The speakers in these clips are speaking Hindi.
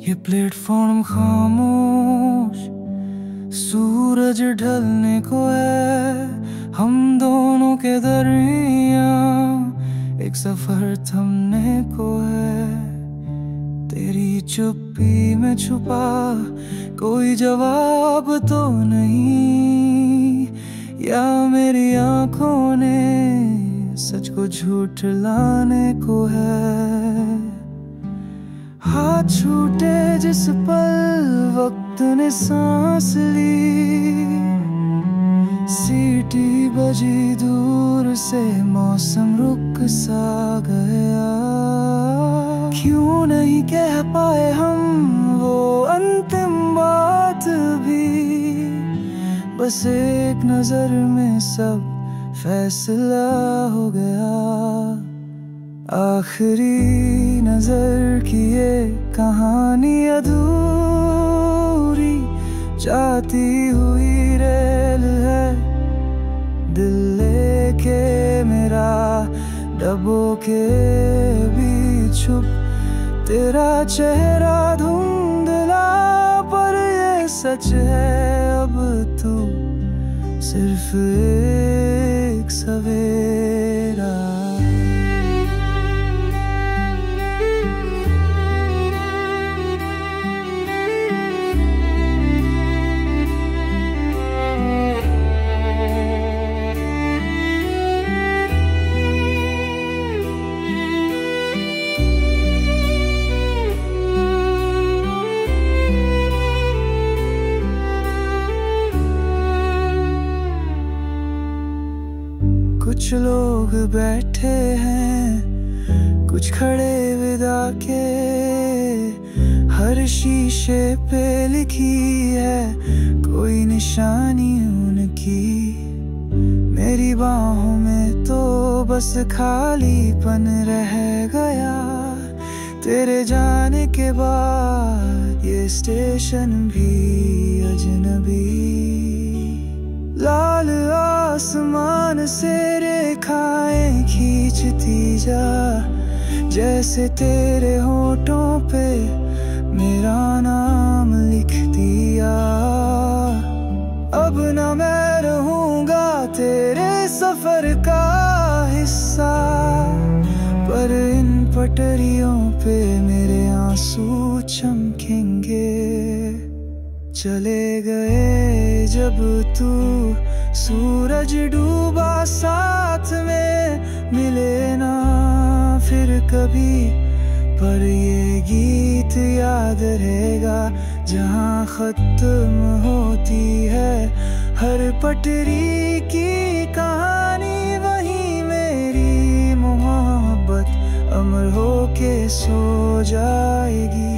ये प्लेटफॉर्म खामोश, सूरज ढलने को है, हम दोनों के दरमियां एक सफर थमने को है। तेरी चुप्पी में छुपा कोई जवाब तो नहीं, या मेरी आंखों ने सच को झूठ लाने को है। हाथ छूटे जिस पल वक्त ने सांस ली, सीटी बजी दूर से मौसम रुक सा गया। क्यों नहीं कह पाए हम वो अंतिम बात भी, बस एक नजर में सब फैसला हो गया। आखिरी नजर की ये कहानी अधूरी, जाती हुई रेल है दिल लेके मेरा, डब्बों के बीच छुप तेरा चेहरा धुंधला, पर ये सच है अब तू सिर्फ एक सवेरा। कुछ लोग बैठे हैं, कुछ खड़े विदा के, हर शीशे पे लिखी है कोई निशानी उनकी। मेरी बाहों में तो बस खालीपन रह गया, तेरे जाने के बाद ये स्टेशन भी अजनबी। लाल आसमान से रेखाएं खींचती जा, जैसे तेरे होठों पे मेरा नाम लिख दिया। अब न मैं रहूंगा तेरे सफर का हिस्सा, पर इन पटरियों पे मेरे आंसू चमकेंगे। चले गए जब तू सूरज डूबा साथ में, मिले ना फिर कभी, पर ये गीत याद रहेगा। जहाँ खत्म होती है हर पटरी की कहानी, वहीं मेरी मोहब्बत अमर होके सो जाएगी।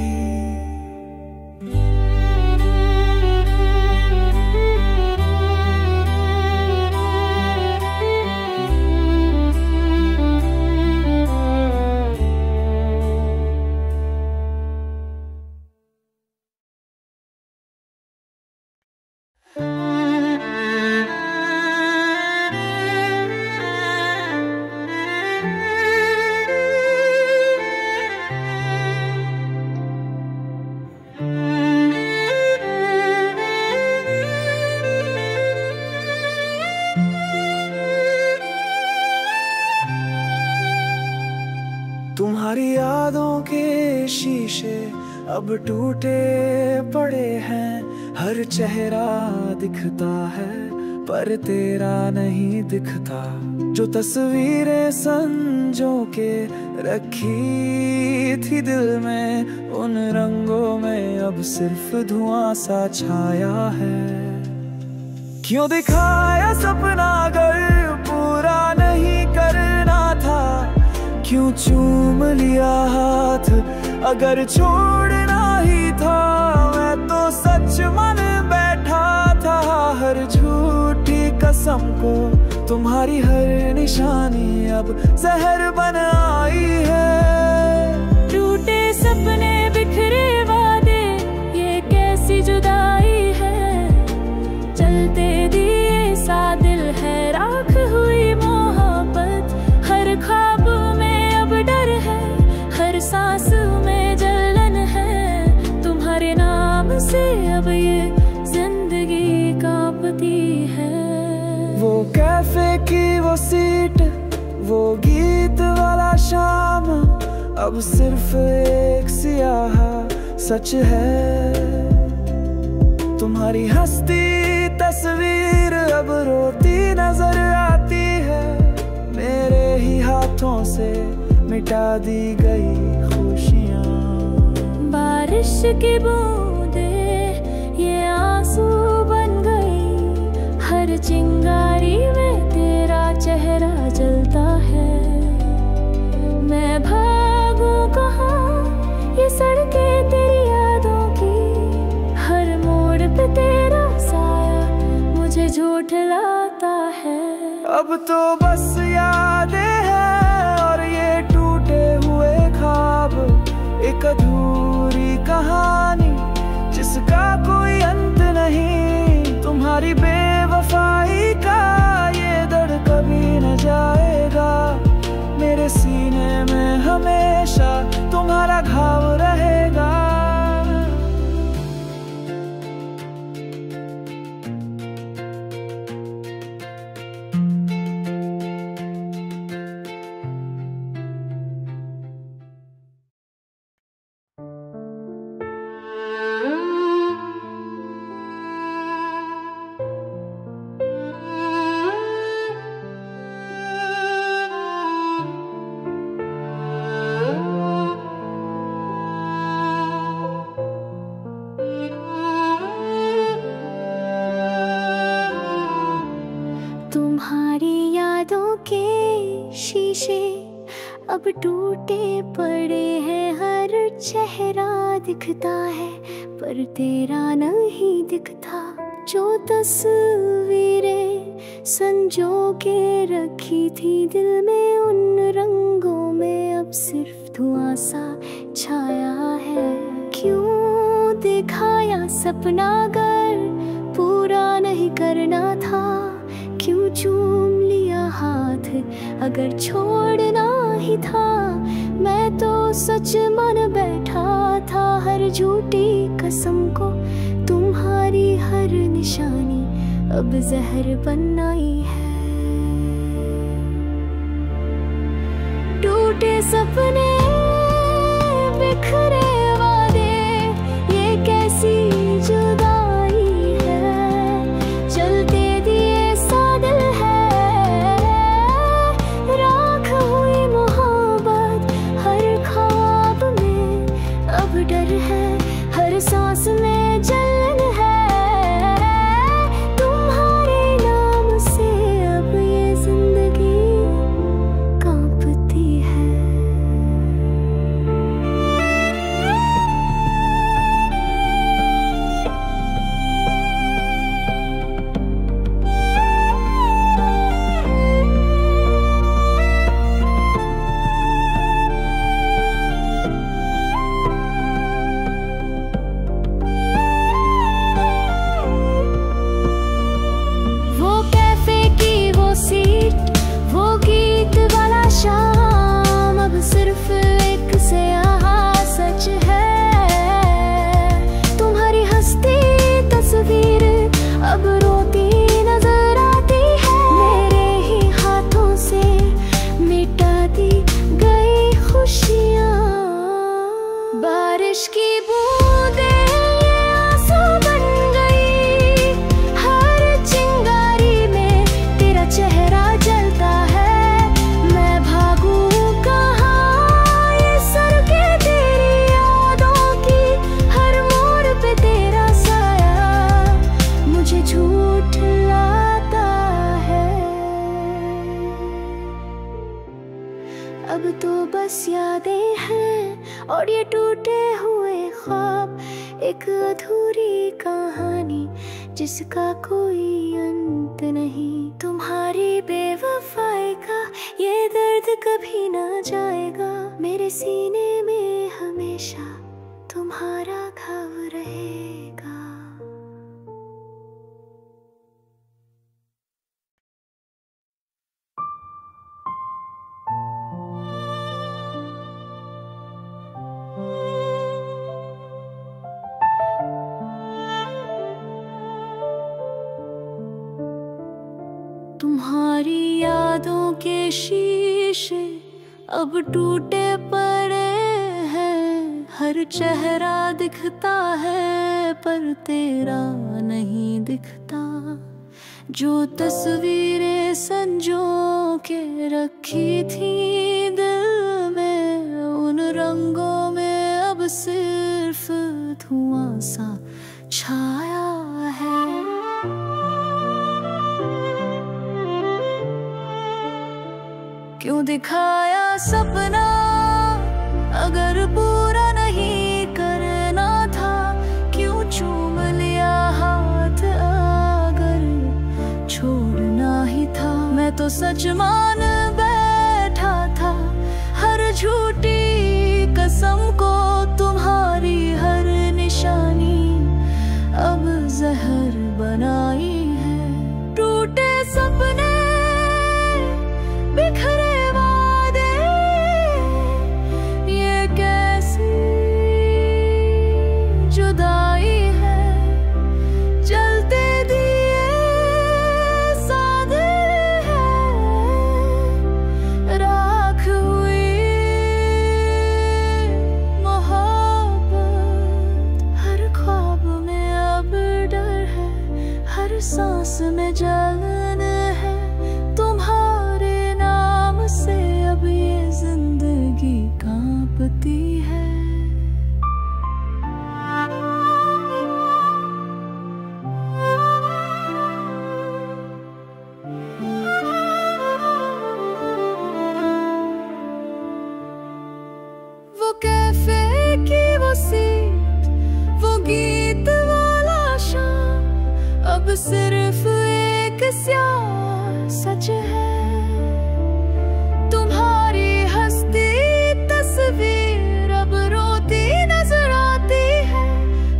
तुम्हारी यादों के शीशे अब टूटे पड़े हैं, हर चेहरा दिखता है पर तेरा नहीं दिखता। जो तस्वीरें संजो के रखी थी दिल में, उन रंगों में अब सिर्फ धुआं सा छाया है। क्यों दिखाया सपना अगर पूरा नहीं करना था, क्यों चूम लिया हाथ अगर छोड़ना ही था। मैं तो सच मन बैठा था हर झूठी कसम को, तुम्हारी हर निशानी अब जहर बन आई है। टूटे सपने बिखरे वादे, ये कैसी जुदाई है। चलते दिए सा दिल है, राख हुई मोहब्बत। हर ख्वाब में अब डर है, हर सांस में जलन है। अब सिर्फ एक सियाहा सच है। तुम्हारी हंसती तस्वीर अब रोती नजर आती है। मेरे ही हाथों से मिटा दी गई खुशियाँ। बारिश की बूंदे ये आंसू बन गई। हर चिंगारी में तेरा चेहरा जलता है। मैं भागूं कहाँ, ये सड़कें तेरी यादों की। हर मोड़ पे तेरा साया मुझे झूठलाता है। अब तो बस यादें हैं और ये टूटे हुए ख्वाब, एक अधूरी कहानी जिसका कोई अंत नहीं। तुम्हारी बेवफाई का ये दर्द कभी न जाएगा। मेरे सीने में हमेशा तुम्हारा घाव रहेगा। तुम्हारी यादों के शीशे अब टूटे पड़े हैं। हर चेहरा दिखता है पर तेरा नहीं दिखता। जो तस्वीरें संजो के रखी थी दिल में, उन रंगों में अब सिर्फ धुआं सा छाया है। क्यों दिखाया सपना अगर पूरा नहीं करना था। क्यों चूम लिया हाथ अगर छोड़ना ही था। मैं तो सच मन बैठा था हर झूठी कसम को। तुम्हारी हर निशानी अब जहर बन आई है। टूटे सपने बिखरे वादे, ये कैसी जुदाई है। चलते दिए सा दिल है, राख हुई मोहब्बत हर ख्वाब में। अब डर है हर सांस में जलन है। तुम्हारे नाम से अब ये जिंदगी कांपती है। वो कैफे की वो सीट, वो गीत वाला शाम, अब सिर्फ एक स्याहा सच है। तुम्हारी हंसती तस्वीर अब रोती नजर आती है। मेरे ही हाथों से मिटा दी गई खुशियाँ। बारिश की बूंदें ये आंसू बन गई। हर चिंगारी में तेरा चेहरा जलता है। मैं भागूं कहाँ, ये सड़कें तेरी यादों की। हर मोड़ पे तेरा साया मुझे झूठलाता है। अब तो बस यादें हैं और ये टूटे हुए ख्वाब, एक अधूरी कहानी जिसका कोई अंत नहीं। तुम्हारी बेवफाई का ये दर्द कभी ना जाएगा। मेरे सीने में हमेशा तुम्हारा घाव रहेगा। तुम्हारी यादों के शीशे अब टूटे पड़े हर चेहरा दिखता है पर तेरा नहीं दिखता। जो तस्वीरें संजो के रखी थी दिल में, उन रंगों में अब सिर्फ धुआं सा छाया है। क्यों दिखाया सपना अगर पूरा नहीं करना था? क्यों चूम लिया हाथ अगर छोड़ना ही था? मैं तो सच मान बैठा था हर झूठी कसम को, तुम्हारी हर निशानी अब जहर बनाई है। टूटे सपने, बिखरे वादे, ये कैसी जुदाई है। जलते दिए सादे हैं, राख हुई मोहब्बत। हर ख्वाब में अब डर है, हर सांस में जलन है। तुम्हारे नाम से अब ये जिंदगी कांपती है। वो कैफे की वो सीट, वो गीत वाला शाम, अब सिर्फ एक स्याह सच है। तुम्हारी हंसती तस्वीर अब रोती नजर आती है।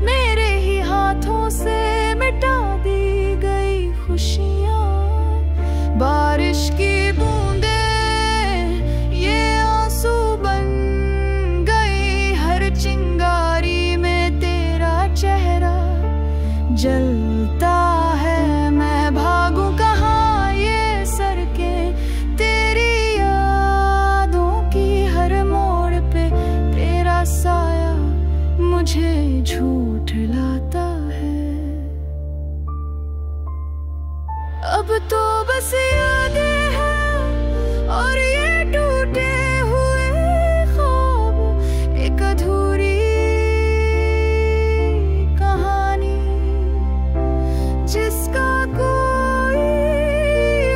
मेरे ही हाथों से मिटा दी गई खुशियाँ। बारिश की बूंदें ये आंसू बन गई, हर चिंगारी में तेरा चेहरा जलता है। मैं भागूं कहाँ ये सड़के तेरी यादों की, हर मोड़ पे तेरा साया मुझे झूठ लाता है। अब तो बस यादें हैं और ये टूटे हुए ख्वाब, एक अधूरी कहानी जिसका कोई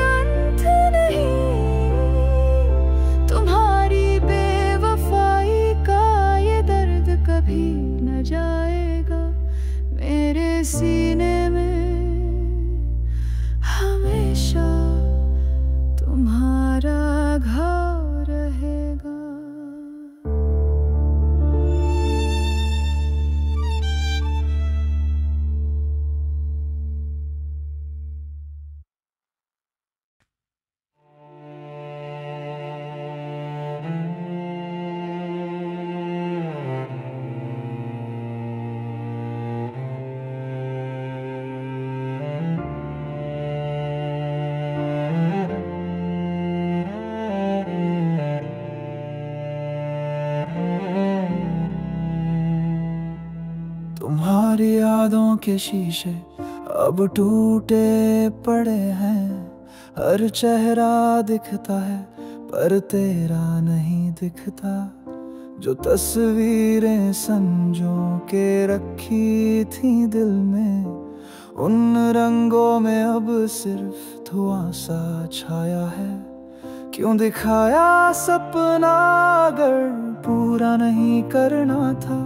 अंत नहीं। तुम्हारी बेवफाई का ये दर्द कभी न जाएगा मेरे सीने में। हमेशा तुम्हारा घर रहेगा। तुम्हारी यादों के शीशे अब टूटे पड़े हैं। हर चेहरा दिखता है पर तेरा नहीं दिखता। जो तस्वीरें संजो के रखी थी दिल में, उन रंगों में अब सिर्फ धुआं सा छाया है। क्यों दिखाया सपना अगर पूरा नहीं करना था?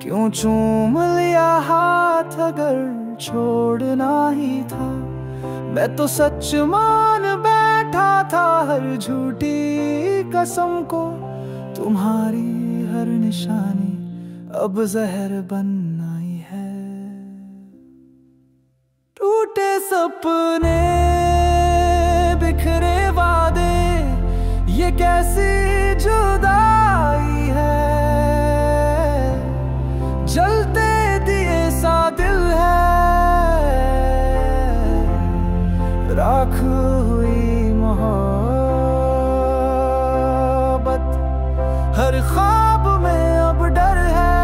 क्यों चूम लिया हाथ अगर छोड़ना ही था? मैं तो सच मान बैठा था हर झूठी कसम को। तुम्हारी हर निशानी अब जहर बन आई है। टूटे सपने, बिखरे वादे, ये कैसी जुदाई है। जलते दिए सा दिल है, राख हुई मोहब्बत। हर ख्वाब में अब डर है,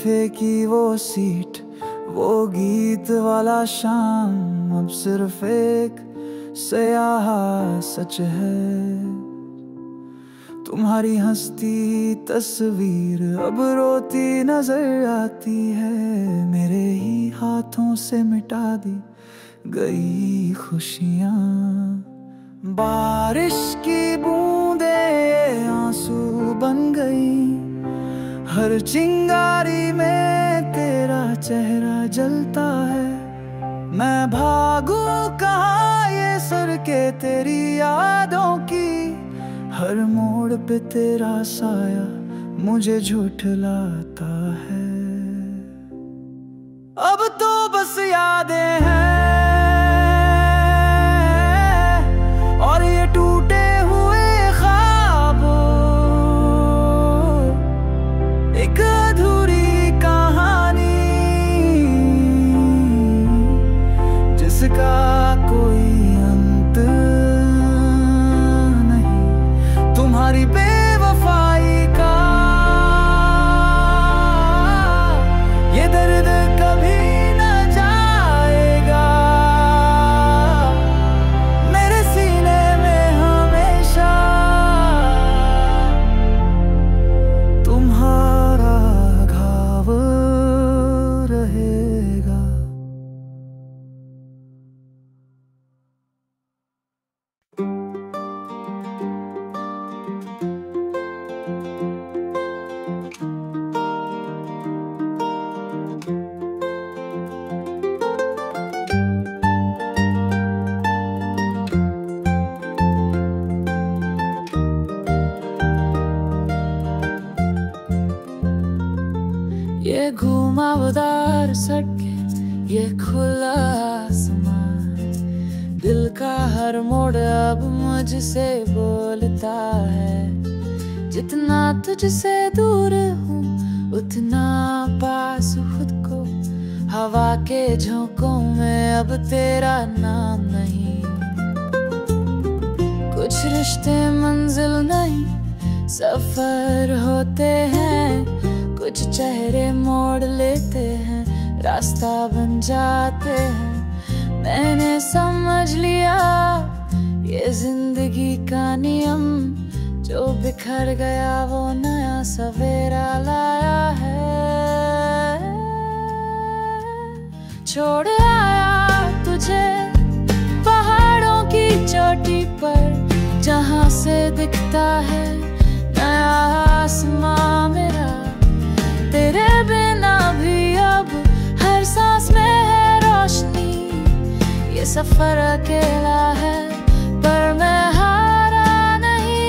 कैफे की वो सीट, वो गीत वाला शाम, अब सिर्फ एक सयाह सच है। तुम्हारी हंसती तस्वीर अब रोती नजर आती है, मेरे ही हाथों से मिटा दी गई खुशियाँ। बारिश की बूंदें आंसू बन गई, हर चिंगारी में तेरा चेहरा जलता है। मैं भागूं कहाँ ये सर के तेरी यादों की, हर मोड़ पे तेरा साया मुझे झूठलाता है। अब तो बस यादें हैं और ये टूटे हुए ख्वाबों, एक अधूरी कहानी जिसका कोई अंत नहीं। तुम्हारी बेवफाई का ये दर्द कभी न जाएगा, मेरे सीने में हमेशा तुम्हारा घाव रहेगा। ये घुमावदार सड़कें, ये खुला आसमान, दिल का हर मोड़ अब मुझसे बोलता है। जितना तुझसे दूर हूँ उतना पास खुद को, हवा के झोंकों में अब तेरा नाम नहीं। कुछ रिश्ते मंजिल नहीं सफर होते हैं, कुछ चेहरे मोड़ लेते हैं, रास्ता बन जाते हैं। मैंने समझ लिया ये जिंदगी का नियम, जो बिखर गया वो नया सवेरा लाया है। छोड़ आया तुझे पहाड़ों की चोटी पर, जहाँ से दिखता है नया आसमां मेरा। तेरे बिना भी अब हर सांस में है रोशनी, ये सफर अकेला है पर मैं हारा नहीं।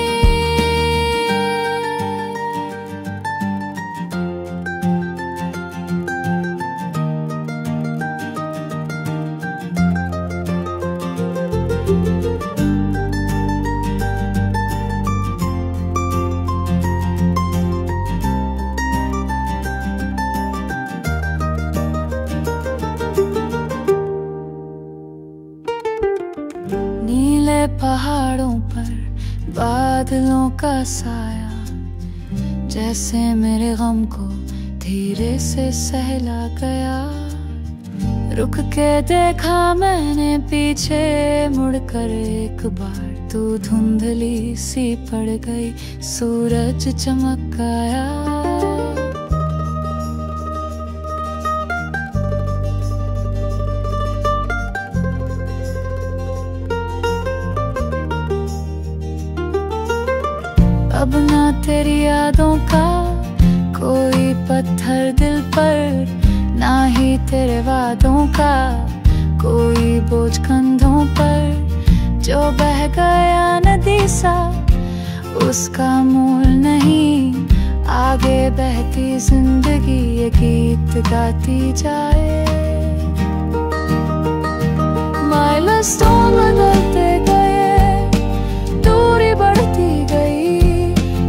पहाड़ों पर बादलों का साया, जैसे मेरे गम को धीरे से सहला गया। रुक के देखा मैंने पीछे मुड़कर एक बार, तू धुंधली सी पड़ गई, सूरज चमक गया। अब ना तेरी यादों का कोई पत्थर दिल पर, ना ही तेरे वादों का कोई बोझ कंधों पर। जो बह गया नदी सा उसका मूल नहीं, आगे बहती जिंदगी ये गीत गाती जाए। माइलस्टोन बदलते गए, दूरी बढ़ती गई,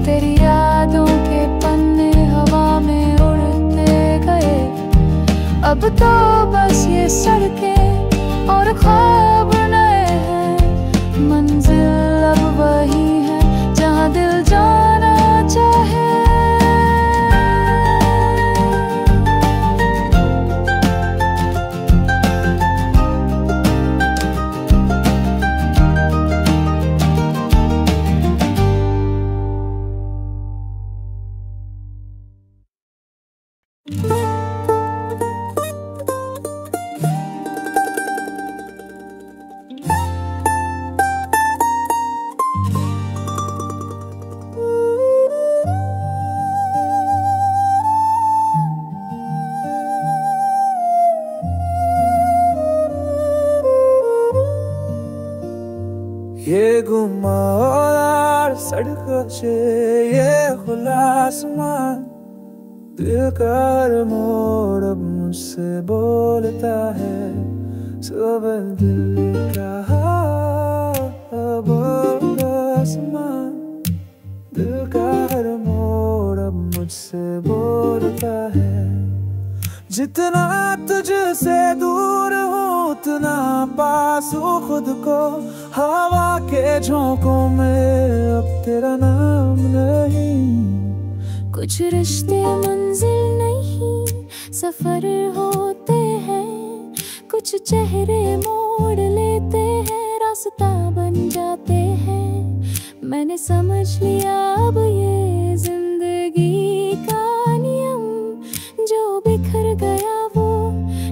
तेरी यादों के पन्ने हवा में उड़ते गए। अब तो बस ये सड़कें और ख्वाब नए हैं, मंजिल अब वही है जहाँ दिल जाना चाहे। ये घुमावदार सड़कों से ये खुला आसमान, दिल का हर मोड़ अब मुझसे बोलता है। सुबह दिल का बोलता आसमान, दिल का हर मोड़ अब मुझसे बोलता है। जितना तुझसे दूर हूँ उतना पास हूँ खुद को, हवा के झोंकों में अब तेरा नाम नहीं। कुछ रिश्ते मंजिल नहीं सफर होते हैं, कुछ चेहरे मोड़ लेते हैं, रास्ता बन जाते हैं। मैंने समझ लिया अब ये जिंदगी का नियम, जो बिखर गया वो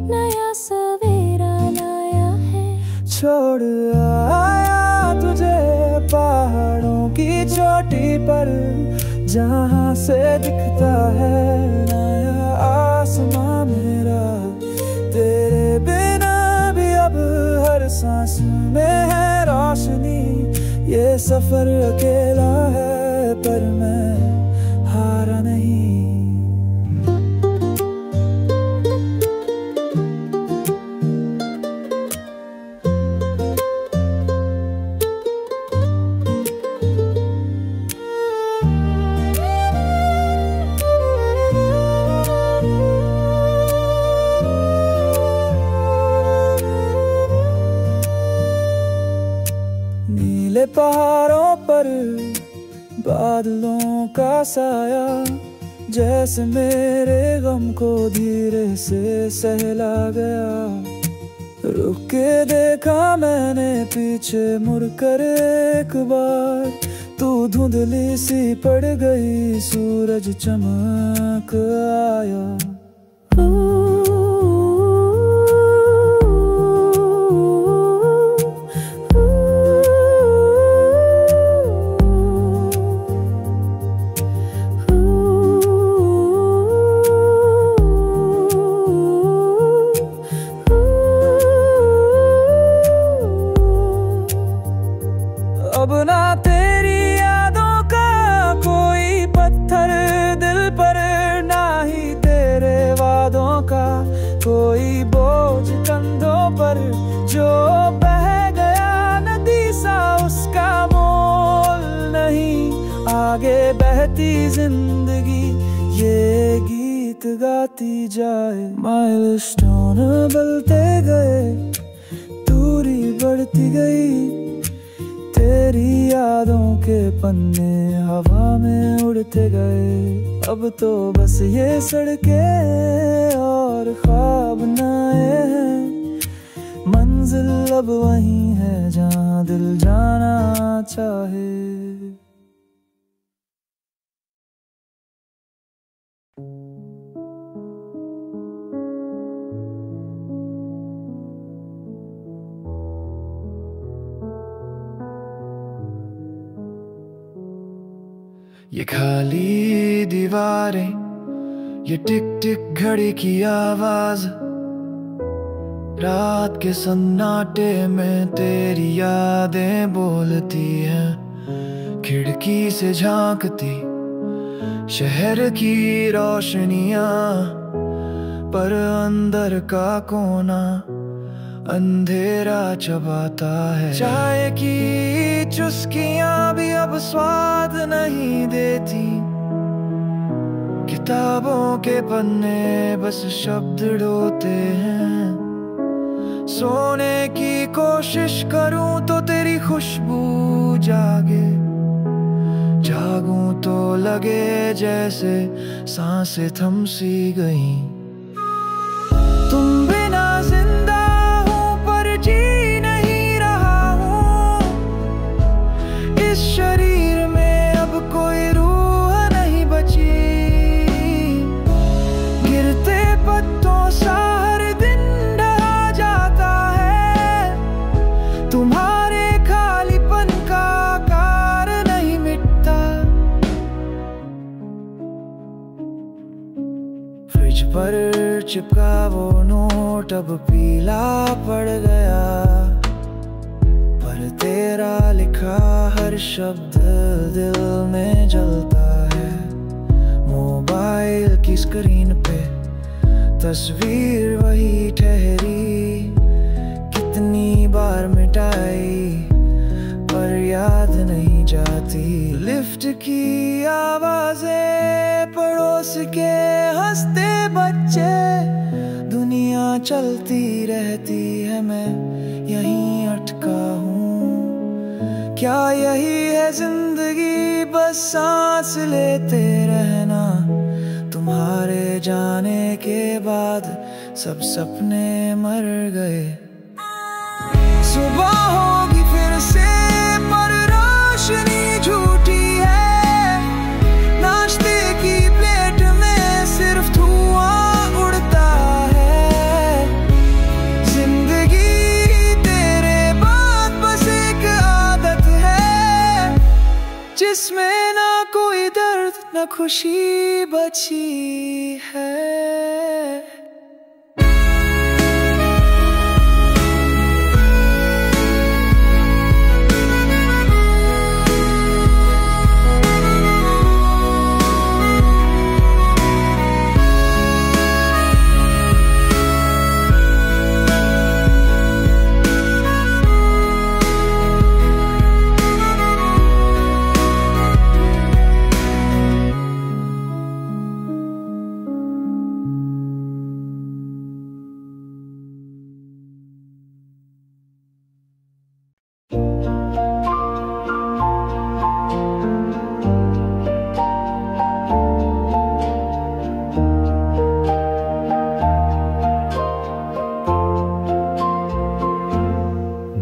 नया सवेरा लाया है। छोड़ आया तुझे पहाड़ों की चोटी पर, जहाँ से दिखता है नया आसमां मेरा। तेरे बिना भी अब हर सांस में है रोशनी। ये सफर अकेला है पर मैं हारा नहीं। नीले पहाड़ों पर बादलों का साया, जैसे मेरे गम को धीरे से सहला गया। रुक के देखा मैंने पीछे मुड़कर एक बार, तू धुंधली सी पड़ गई, सूरज चमक आया। अब ना तेरी यादों का कोई पत्थर दिल पर, ना ही तेरे वादों का कोई बोझ कंधों पर। जो बह गया नदी सा उसका मोल नहीं, आगे बहती जिंदगी ये गीत गाती जाए। माइलस्टोन बदलते गए, दूरी बढ़ती गई, तेरी यादों के पन्ने हवा में उड़ते गए। अब तो बस ये सड़कें और ख्वाब नए हैं, मंजिल अब वही है जहाँ दिल जाना चाहे। ये खाली दीवारें, ये टिक टिक घड़ी की आवाज, रात के सन्नाटे में तेरी यादें बोलती हैं। खिड़की से झांकती शहर की रोशनियां, पर अंदर का कोना अंधेरा चबाता है। चाय की चुस्कियां भी अब स्वाद नहीं देती, किताबों के पन्ने बस शब्द ढोते हैं। सोने की कोशिश करूं तो तेरी खुशबू जागे, जागूं तो लगे जैसे सांसें थम सी गई। तुम बिना जिंदा जी नहीं रहा हूँ, इस शरीर में अब कोई रूह नहीं बची। गिरते पत्तों सा हर दिन ढहा जाता है, तुम्हारे खालीपन का आकार नहीं मिटता। फ्रिज पर चिपका वो नोट अब पीला पड़ गया, पर तेरा लिखा हर शब्द दिल में जलता है। मोबाइल की स्क्रीन पे तस्वीर वही ठहरी, कितनी बार मिटाई पर याद नहीं जाती। लिफ्ट की आवाजें, पड़ोस के हंसते बच्चे, दुनिया चलती रहती है, मैं यहीं अटका हूँ। क्या यही है जिंदगी, बस सांस लेते रहना। तुम्हारे जाने के बाद सब सपने मर गए। सुबह होगी फिर से पर रोशनी झूठी है। नाश्ते की प्लेट में सिर्फ धुआं उड़ता है। जिंदगी तेरे बाद बस एक आदत है, जिसमें ना कोई दर्द ना खुशी बची है।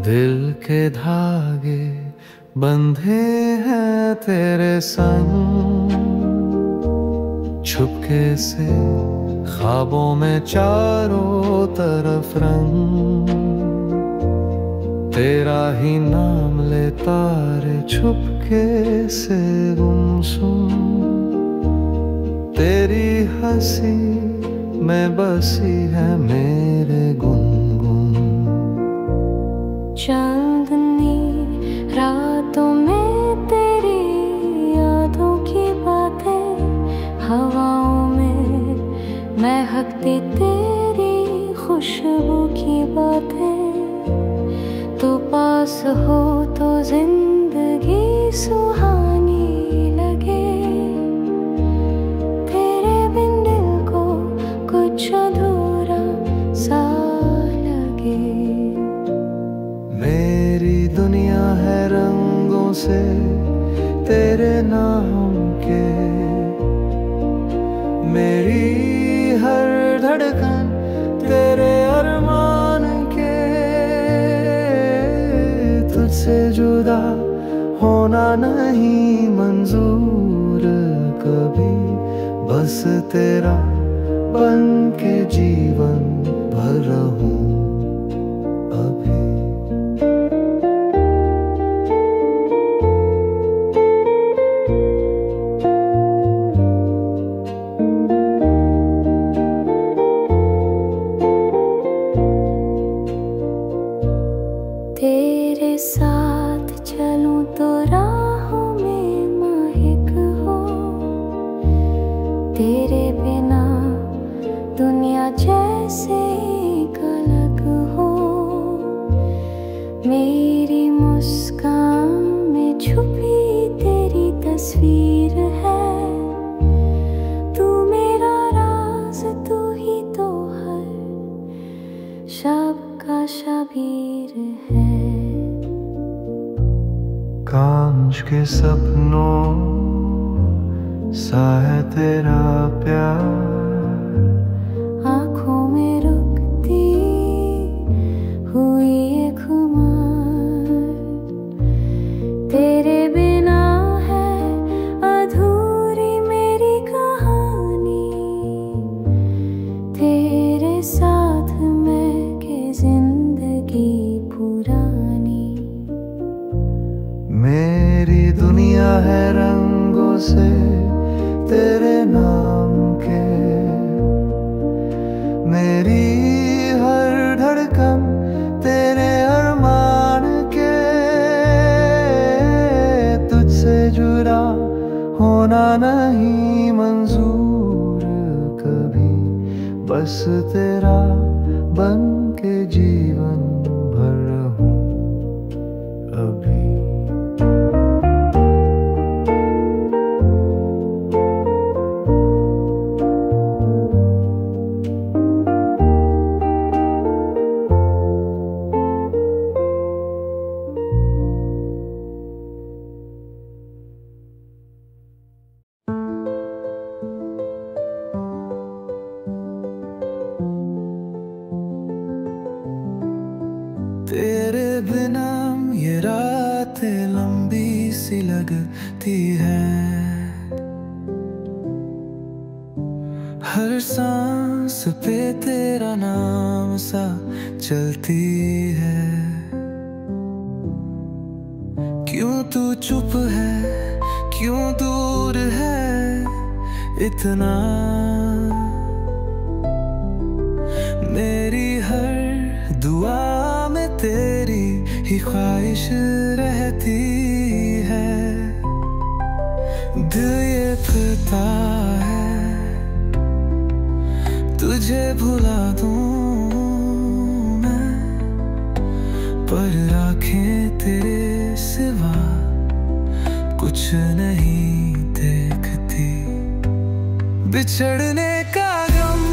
दिल के धागे बंधे हैं तेरे संग, छुपके से ख्वाबों में चारों तरफ रंग। तेरा ही नाम लेता रे छुपके से गुमसुम। तेरी हंसी में बसी है मेरे गुनगुन। चांदनी रातों में तेरी यादों की बातें, हवाओं में महकती तेरी खुशबू की बातें। तो पास हो तो जिंदगी सुहानी लगे, तेरे बिन दिल को कुछ अधूरा सा लगे। मेरी दुनिया है रंगों से तेरे नाम के, मेरी हर धड़कन तेरे अरमान के। तुझसे जुदा होना नहीं मंजूर कभी, बस तेरा बन के जीवन भर रहूं अभी। तेरे साथ चलूं तो राहों में महक हो, तेरे बिना दुनिया जैसे एक अलग हो। मेरी मुस्कान में छुपी तेरी तस्वीर है, तू मेरा राज, तू ही तो हर शब का शबीर है। कांच के सपनों सा है तेरा प्यार, आँखों में रुकती हुई ये खुमार। तेरे बिना है अधूरी मेरी कहानी, तेरे साथ मैं के जिंदगी पुरानी। मेरी दुनिया है रंगों से तेरे नाम के, मेरी हर धड़कन तेरे अरमान के। बस तेरा बन के जीवन भर रहूं अभी। तेरे बिना ये रातें लंबी सी लगती है, हर सांस पे तेरा नाम सा चलती है। क्यों तू चुप है, क्यों दूर है इतना, मेरी हर दुआ तेरी ही ख्वाहिश रहती है। दिल ये फिरता है तुझे भुला दूं मैं, पर आँखें तेरे सिवा कुछ नहीं देखती। बिछड़ने का गम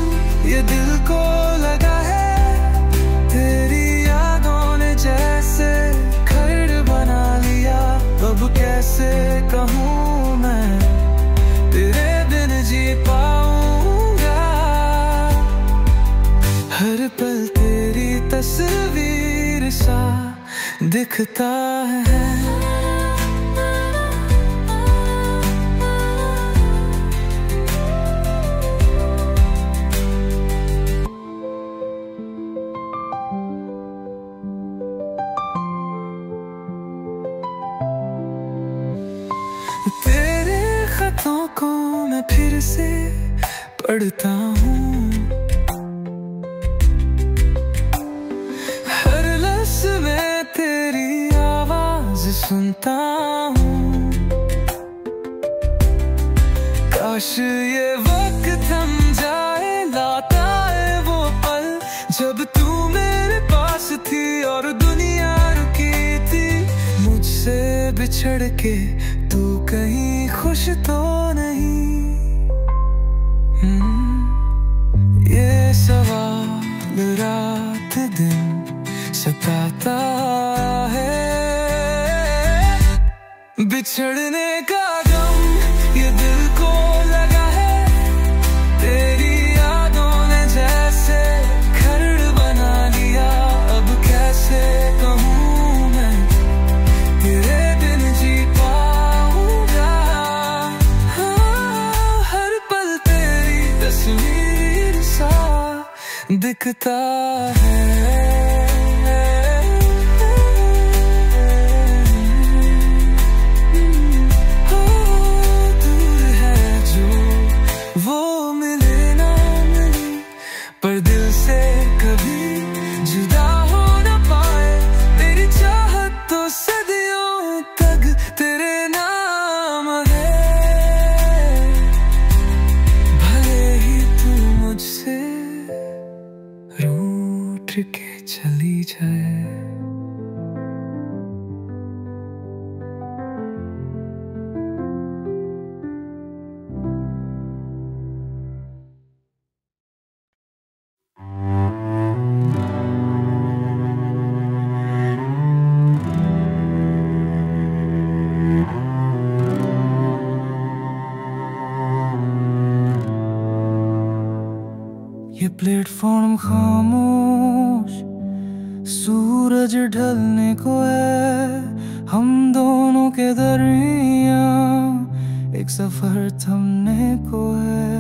ये दिल को लगा है, तेरी जैसे खड़ बना लिया। अब कैसे कहूँ मैं तेरे बिन जी पाऊंगा, हर पल तेरी तस्वीर सा दिखता है। तेरे खतों को मैं फिर से पढ़ता हूँ, हर लफ्ज़ में तेरी आवाज़ सुनता हूँ। काश ये वक्त थम जाए, लाता है वो पल जब तू मेरे पास थी और दुनिया रुकी थी मुझसे बिछड़ के। तू कहीं खुश तो नहीं, ये सवाल रात दिन सताता है। बिछड़ने का गम ये दिल को लगा है, तेरी यादों ने जैसे खरड़ बना लिया। अब कैसे कहूँ मैं तेरे बिन जी पाऊंगा, हर पल तेरी तस्वीर सा दिखता है। पर दिल से कभी जुदा हो न पाए, तेरी चाहत तो सदियों तक तेरे नाम है। भले ही तू मुझसे रूठ के चली जाए। ये प्लेटफॉर्म खामोश, सूरज ढलने को है, हम दोनों के दरमियां एक सफर थमने को है।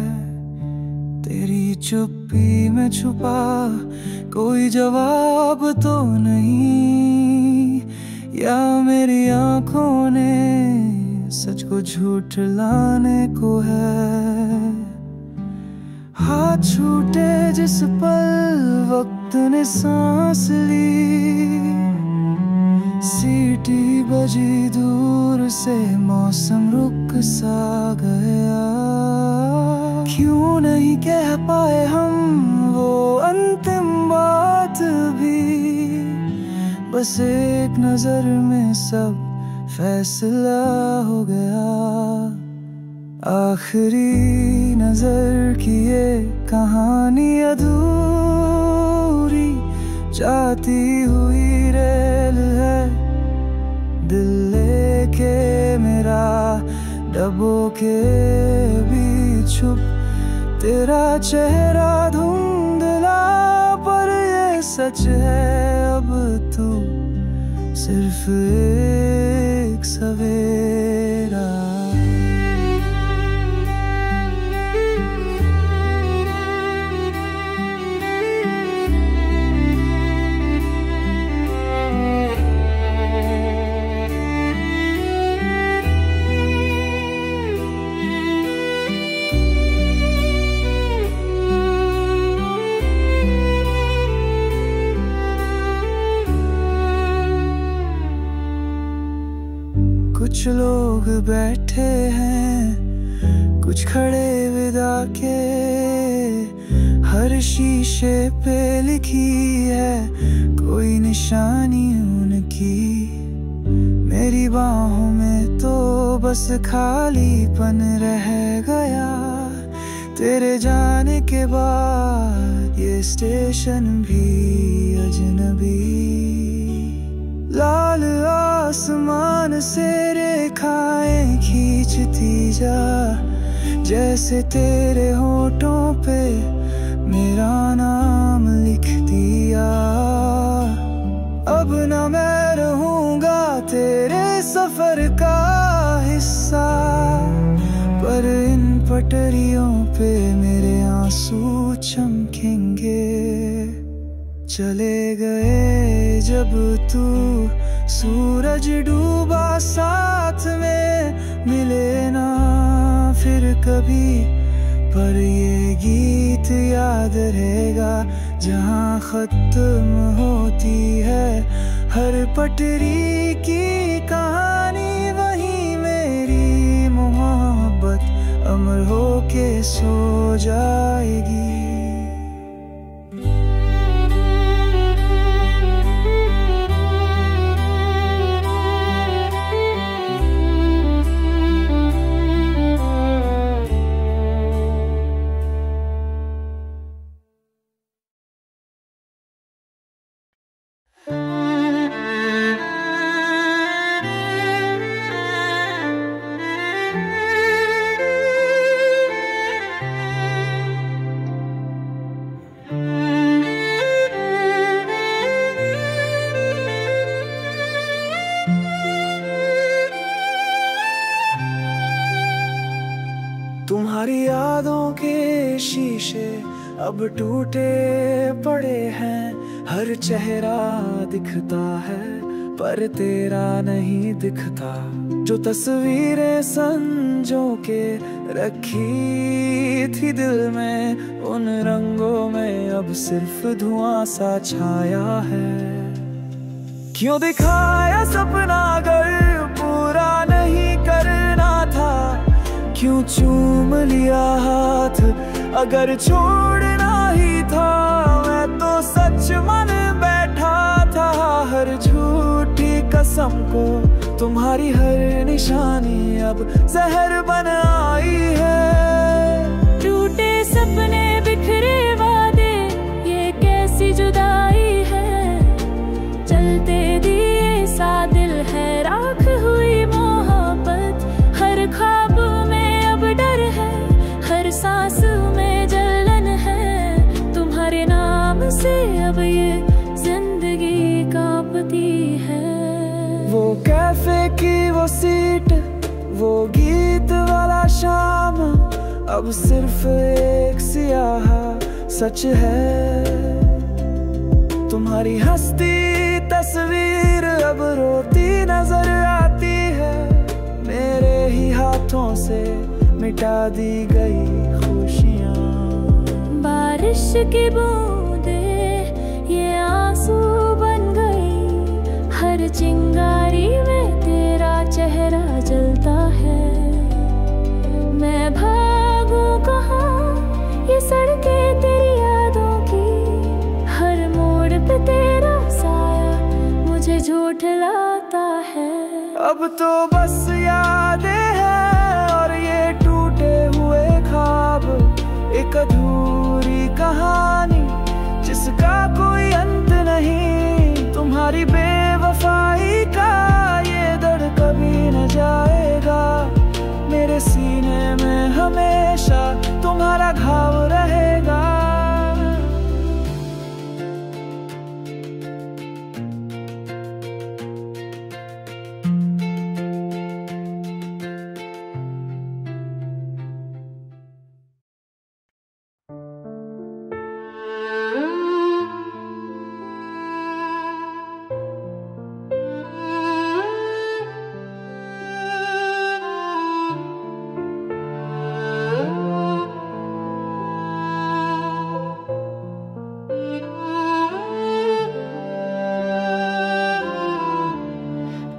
तेरी चुप्पी में छुपा कोई जवाब तो नहीं, या मेरी आंखों ने सच को झूठ लाने को है। हाथ छूटे जिस पल वक्त ने सांस ली, सीटी बजी दूर से मौसम रुक सा गया। क्यों नहीं कह पाए हम वो अंतिम बात भी। बस एक नजर में सब फैसला हो गया। आखिरी नजर की ये कहानी अधूरी जाती हुई रेल है। दिल लेके मेरा डब्बों के बीच छुप तेरा चेहरा धुंधला, पर ये सच है अब तू सिर्फ एक सवेरा। कुछ लोग बैठे हैं, कुछ खड़े विदा के। हर शीशे पे लिखी है कोई निशानी उनकी। मेरी बाहों में तो बस खालीपन रह गया। तेरे जाने के बाद ये स्टेशन भी अजनबी। लाल आसमान से रेखाएं खींचती जा, जैसे तेरे होठों पे मेरा नाम लिख दिया। अब न मैं रहूंगा तेरे सफर का हिस्सा, पर इन पटरियों पे मेरे आंसू चमकेंगे। चले गए जब तू सूरज डूबा साथ में मिले ना फिर कभी। पर ये गीत याद रहेगा जहाँ खत्म होती है हर पटरी की कहानी। वहीं मेरी मोहब्बत अमर होके सो जाएगी। तुम्हारी यादों के शीशे अब टूटे पड़े हैं। हर चेहरा दिखता है पर तेरा नहीं दिखता। जो तस्वीरें संजो के रखी थी दिल में, उन रंगों में अब सिर्फ धुआं सा छाया है। क्यों दिखाया सपना अगर पूरा नहीं करना था। क्यों चूम लिया हाथ अगर छोड़ना ही था। मैं तो सच मन बैठा था हर झूठी कसम को। तुम्हारी हर निशानी अब जहर बन आई है। टूटे सपने बिखरे वादे ये कैसी जुदाई है। चलते दिए सा दिल है राख हुई मोहब्बत। हर ख्वाब डर है हर सांस में जलन है। तुम्हारे नाम से अब ये जिंदगी कांपती है। वो कैफे की वो सीट, वो गीत वाला शाम, अब सिर्फ एक सियाह सच है। तुम्हारी हंसती तस्वीर अब रोती नजर आती है। मेरे ही हाथों से मिटा दी गई खुशियाँ। बारिश की बूंदे ये आंसू बन गई। हर चिंगारी में तेरा चेहरा जलता है। मैं भागूं कहाँ अब तो बस यादें हैं और ये टूटे हुए ख्वाब, एक अधूरी कहानी जिसका कोई अंत नहीं। तुम्हारी बेवफाई का ये दर्द कभी न जाएगा, मेरे सीने में हमेशा तुम्हारा घाव रहेगा।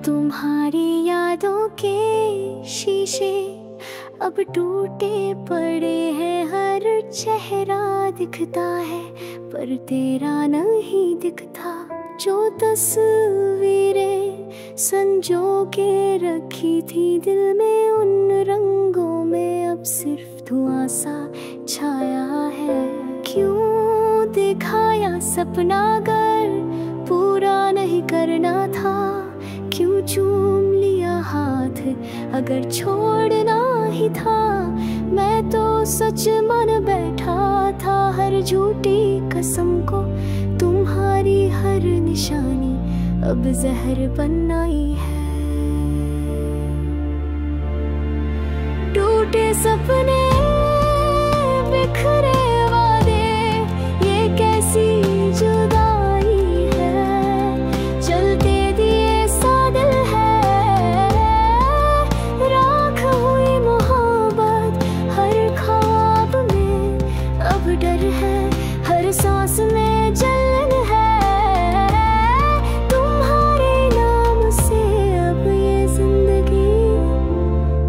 तुम्हारी यादों के शीशे अब टूटे पड़े हैं, हर चेहरा दिखता है पर तेरा नहीं दिखता। जो तस्वीरें संजो के रखी थी दिल में, उन रंगों में अब सिर्फ धुआं सा छाया है। क्यों दिखाया सपना अगर पूरा नहीं करना था, क्यों चूम लिया हाथ अगर छोड़ना ही था। मैं तो सच मन बैठा था हर झूठी कसम को, तुम्हारी हर निशानी अब जहर बन आई है। टूटे सपने बिखरे वादे, ये कैसी जुदाई है। चलते दिए सा दिल है, राख हुई मोहब्बत हर ख्वाब में। अब डर है हर सांस में जलन है, तुम्हारे नाम से अब ये जिंदगी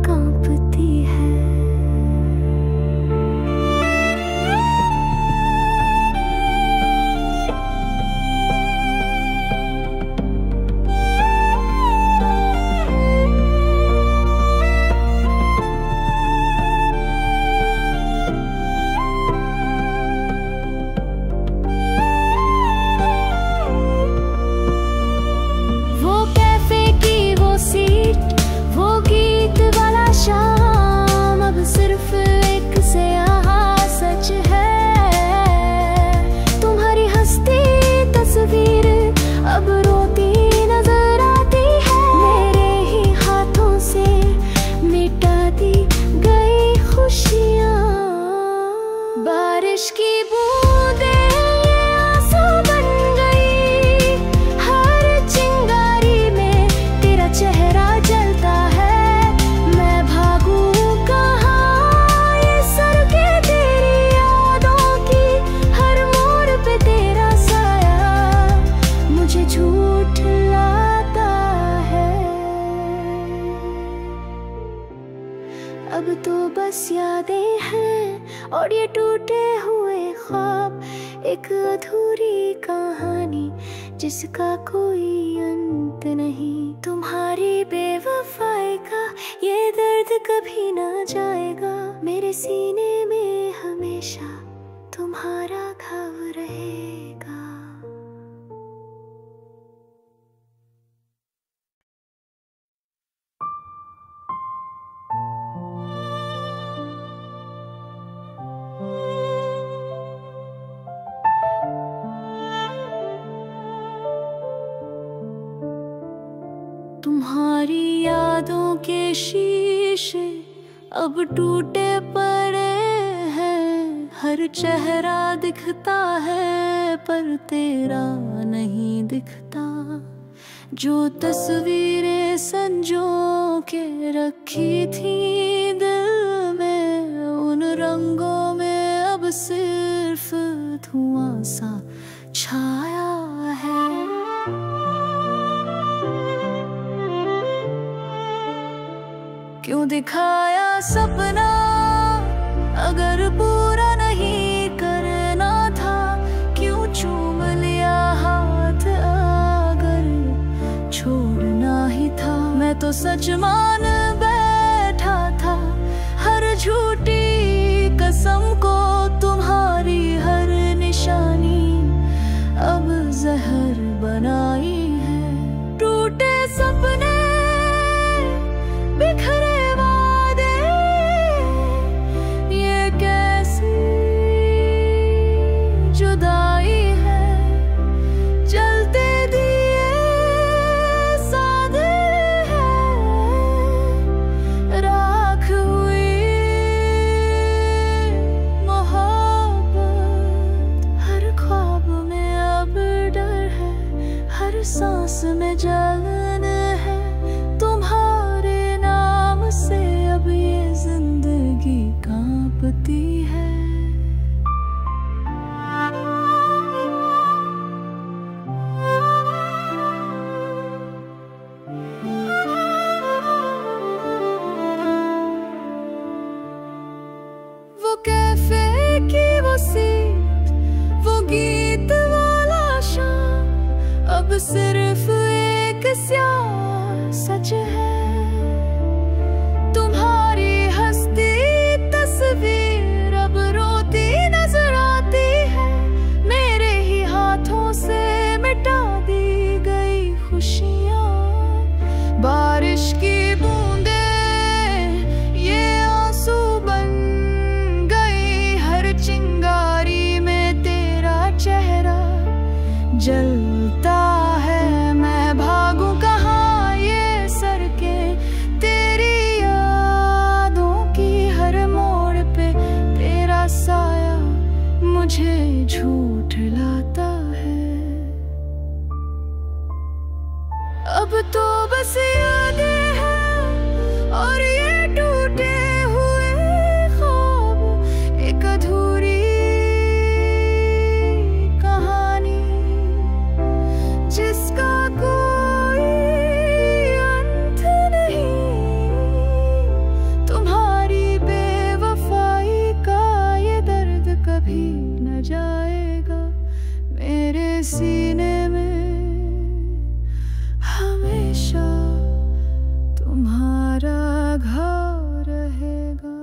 कांपती है। वो कैफे की वो सीट, वो गीत वाला शाम, अब सिर्फ एक से यहाँ सच है। तुम्हारी हंसती तस्वीर अब रोती नजर आती है, मेरे ही हाथों से मिटा दी गई खुशियाँ। बारिश की बूंदें ये आंसू बन गई, हर चिंगारी में तेरा चेहरा जलता है। मैं भागूं कहाँ ये सड़कें तेरी यादों की, हर मोड़ पे तेरा साया मुझे झूठ लाता है। अब तो बस यादें हैं और ये टूटे हुए ख्वाब, एक अधूरी कहानी जिसका कोई अंत नहीं। तुम्हारी बेवफाई का ये दर्द कभी ना जाएगा, मेरे सीने में हमेशा तुम्हारा घाव रहेगा। तुम्हारी यादों के शीशे अब टूटे पड़े हैं, हर चेहरा दिखता है पर तेरा नहीं दिखता। जो तस्वीरें संजो के रखी थी दिल में, उन रंगों में अब सिर्फ धुआं सा छाया है। क्यों दिखाया सपना अगर पूरा नहीं करना था, क्यों चूम लिया हाथ अगर छोड़ना ही था। मैं तो सच मान बैठा था हर झूठी कसम को। तुम्हारी हर निशानी अब जहर बनाई है। टूटे सपने, बिखरे वादे, ये कैसी जुदाई है। जलते दिए सादे हैं, राख हुई मोहब्बत। हर ख्वाब में अब डर है, हर सांस में जलन है। तुम्हारे नाम से अब ये जिंदगी कांपती है। वो कैफे की वो सीट, वो गीत वाला शाम, अब सिर्फ एक स्याह सच है। तुम्हारी हंसती तस्वीर अब रोती नजर आती है। मेरे ही हाथों से मिटा दी गई खुशियाँ। बारिश की बूंदें ये आंसू बन गई, हर चिंगारी में तेरा चेहरा जलता है। मैं भागूं कहाँ ये सड़के तेरी यादों की, हर मोड़ पे तेरा साया मुझे झूठ लाता है। अब तो बस यादें हैं और ये टूटे हुए ख्वाब, एक अधूरी कहानी जिसका कोई अंत नहीं। तुम्हारी बेवफाई का ये दर्द कभी न जाएगा मेरे सीने में। हमेशा तुम्हारा घर रहेगा।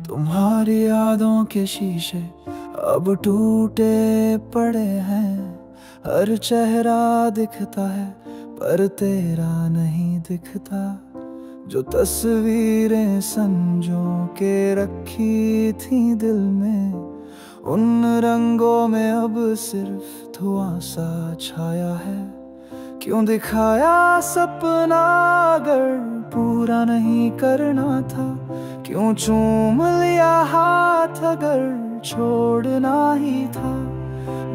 तुम्हारी यादों के शीशे अब टूटे पड़े हैं। हर चेहरा दिखता है पर तेरा नहीं दिखता। जो तस्वीरें संजो के रखी थी दिल में, उन रंगों में अब सिर्फ धुआं सा छाया है। क्यों दिखाया सपना अगर पूरा नहीं करना था। क्यों चूम लिया हाथ अगर छोड़ना ही था।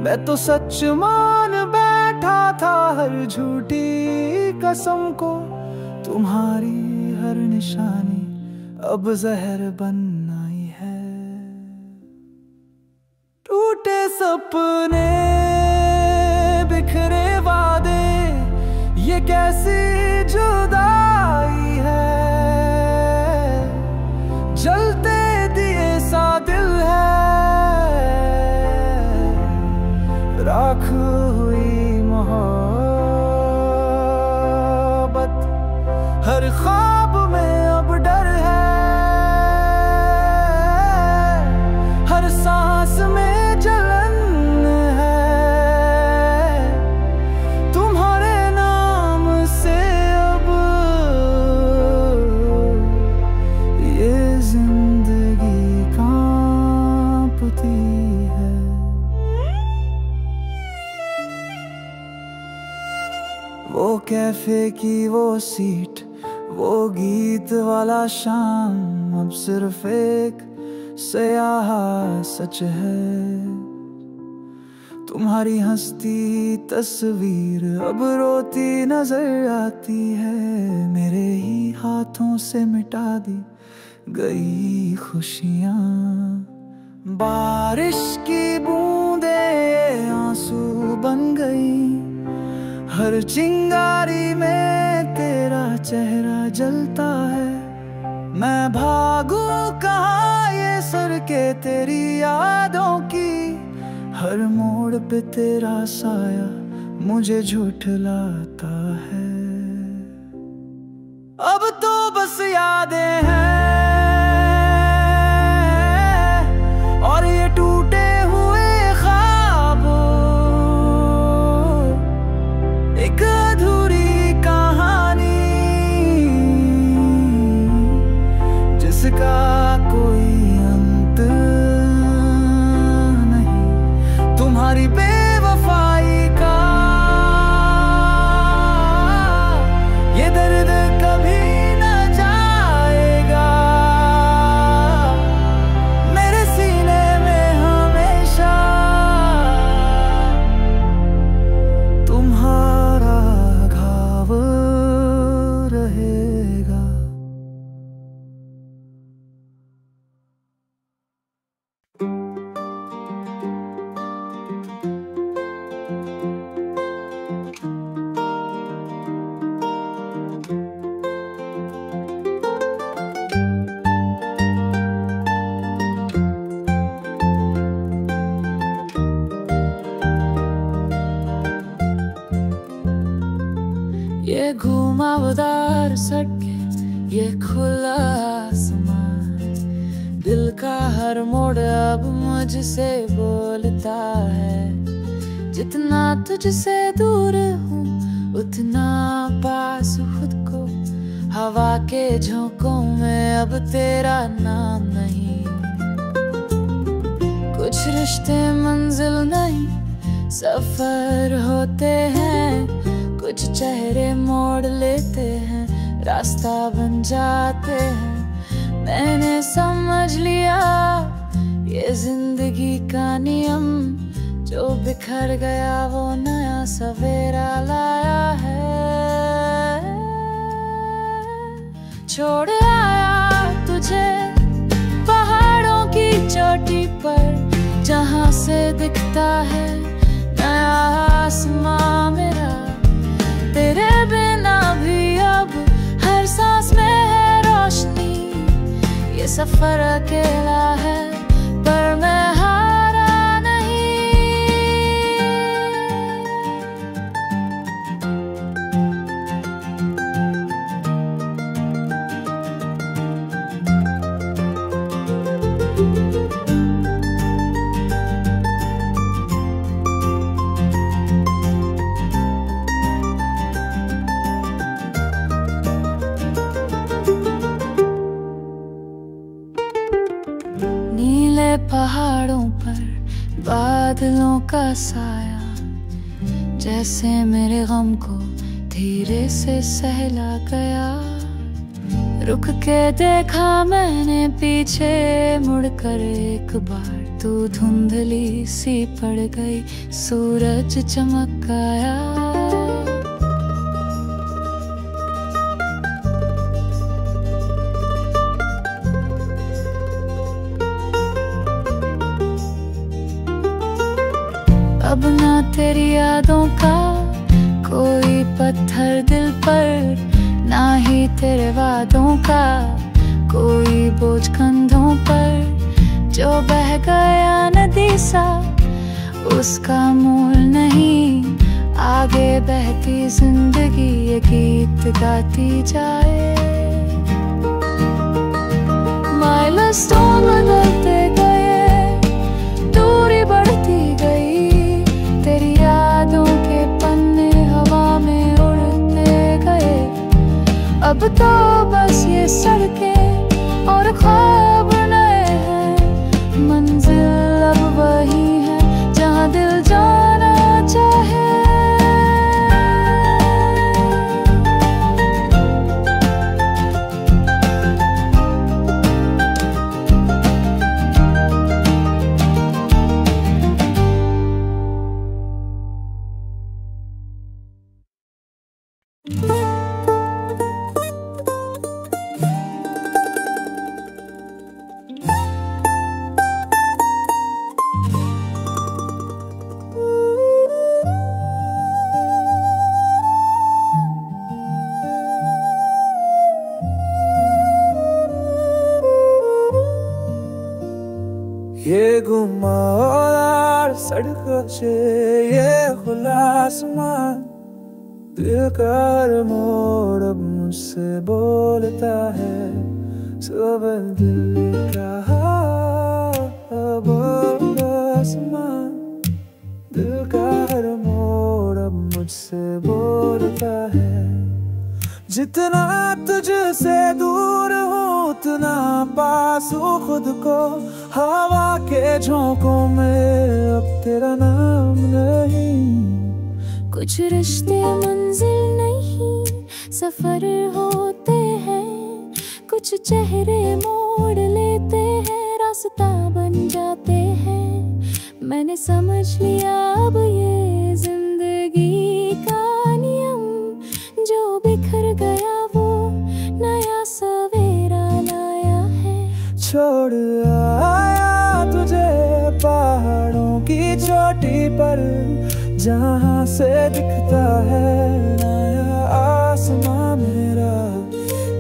मैं तो सच मान बैठा था हर झूठी कसम को। तुम्हारी हर निशानी अब जहर बन आई है। टूटे सपने, बिखरे वादे, ये कैसी जुदाई है। जलते दिए सा दिल है, राख हुई मोहब्बत। हर ख्वाब में अब डर है, हर सांस में जलन है। तुम्हारे नाम से अब ये जिंदगी कांपती है। वो कैफे की वो सीट, वो गीत वाला शाम, अब सिर्फ एक स्याह सच है। तुम्हारी हंसती तस्वीर अब रोती नजर आती है। मेरे ही हाथों से मिटा दी गई खुशियाँ। बारिश की बूंदें आंसू बन गई, हर चिंगारी में तेरा चेहरा जलता है। मैं भागूं कहाँ ये सर के तेरी यादों की, हर मोड़ पे तेरा साया मुझे झूठलाता है। अब तो बस यादें हैं और ये टूटे हुए ख्वाबों, एक अधूरी कहानी जिसका कोई अंत नहीं। तुम्हारी बेवफाई का ये दर्द कभी न जाएगा, मेरे सीने में हमेशा तुम्हारा घाव रहेगा। ये घुमावदार सड़कें, ये खुला आसमान, दिल का हर मोड़ अब मुझसे बोलता है। जितना तुझसे दूर हूँ उतना पास खुद को, हवा के झोंकों में अब तेरा नाम नहीं। कुछ रिश्ते मंजिल नहीं सफर होते हैं, कुछ चेहरे मोड़ लेते हैं रास्ता बन जाते हैं। मैंने समझ लिया ये जिंदगी का नियम, जो बिखर गया वो नया सवेरा लाया है। छोड़ आया तुझे पहाड़ों की चोटी पर, जहाँ से दिखता है नया आसमां मेरा। तेरे बिना भी अब हर सांस में है रोशनी, ये सफर अकेला है पर मैं हारा नहीं। पहाड़ों पर बादलों का साया, जैसे मेरे गम को धीरे से सहला गया। रुक के देखा मैंने पीछे मुड़कर एक बार, तू धुंधली सी पड़ गई सूरज चमक गया। अब ना तेरी यादों का कोई पत्थर दिल पर, ना ही तेरे वादों का कोई बोझ कंधों पर। जो बह गया नदी सा उसका मोल नहीं, आगे बहती जिंदगी ये गीत गाती जाए। माइलस्टोन बदलते गए, दूरी बढ़ती गई, तेरी यादों के पन्ने हवा में उड़ते गए। अब तो बस ये सड़कें और ख्वाब नए हैं, मंजिल अब वही है जहाँ दिल जाना चाहे। ये घुमावदार सड़कों से ये खुला आसमान, दिल का हर मोड़ अब मुझसे बोलता है। सुबह दिल का आसमान, दिल का हर मोड़ अब मुझसे बोलता है। जितना तुझसे दूर हूँ उतना पास हूँ खुद को, हवा के झोंकों में अब तेरा नाम नहीं। कुछ रिश्ते मंजिल नहीं सफर होते हैं, कुछ चेहरे मोड़ लेते हैं रास्ता बन जाते हैं। मैंने समझ लिया अब ये जिंदगी का नियम, जो बिखर गया वो नया सवेरा लाया है। छोड़ आया तुझे पहाड़ों की चोटी पर, जहाँ से दिखता है नया आसमां मेरा।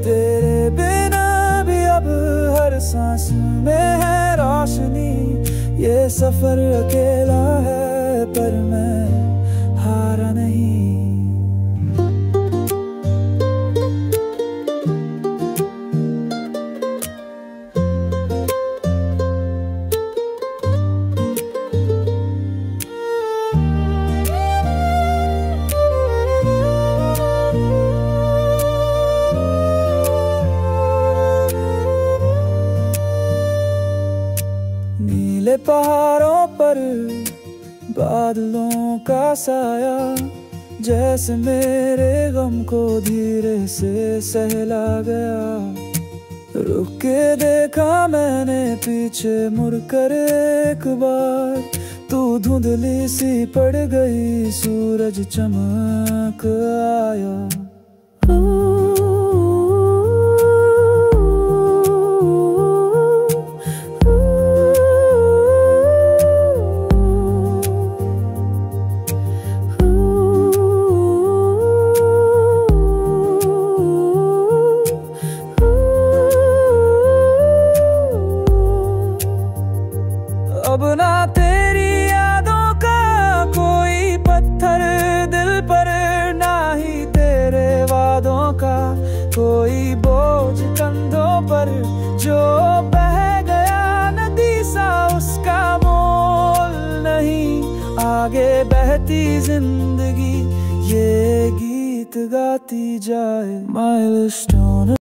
तेरे बिना भी अब हर सांस में है रोशनी। ये सफर अकेला है पर मैं हारा नहीं। नीले पहाड़ों पर बादलों का साया, जैसे मेरे गम को धीरे से सहला गया। रुक के देखा मैंने पीछे मुड़कर एक बार, तू धुंधली सी पड़ गई सूरज चमक आया। अब ना तेरी यादों का कोई पत्थर दिल पर, ना ही तेरे वादों का कोई बोझ कंधों पर। जो बह गया नदी सा उसका मोल नहीं, आगे बहती जिंदगी ये गीत गाती जाए। माइलस्टोन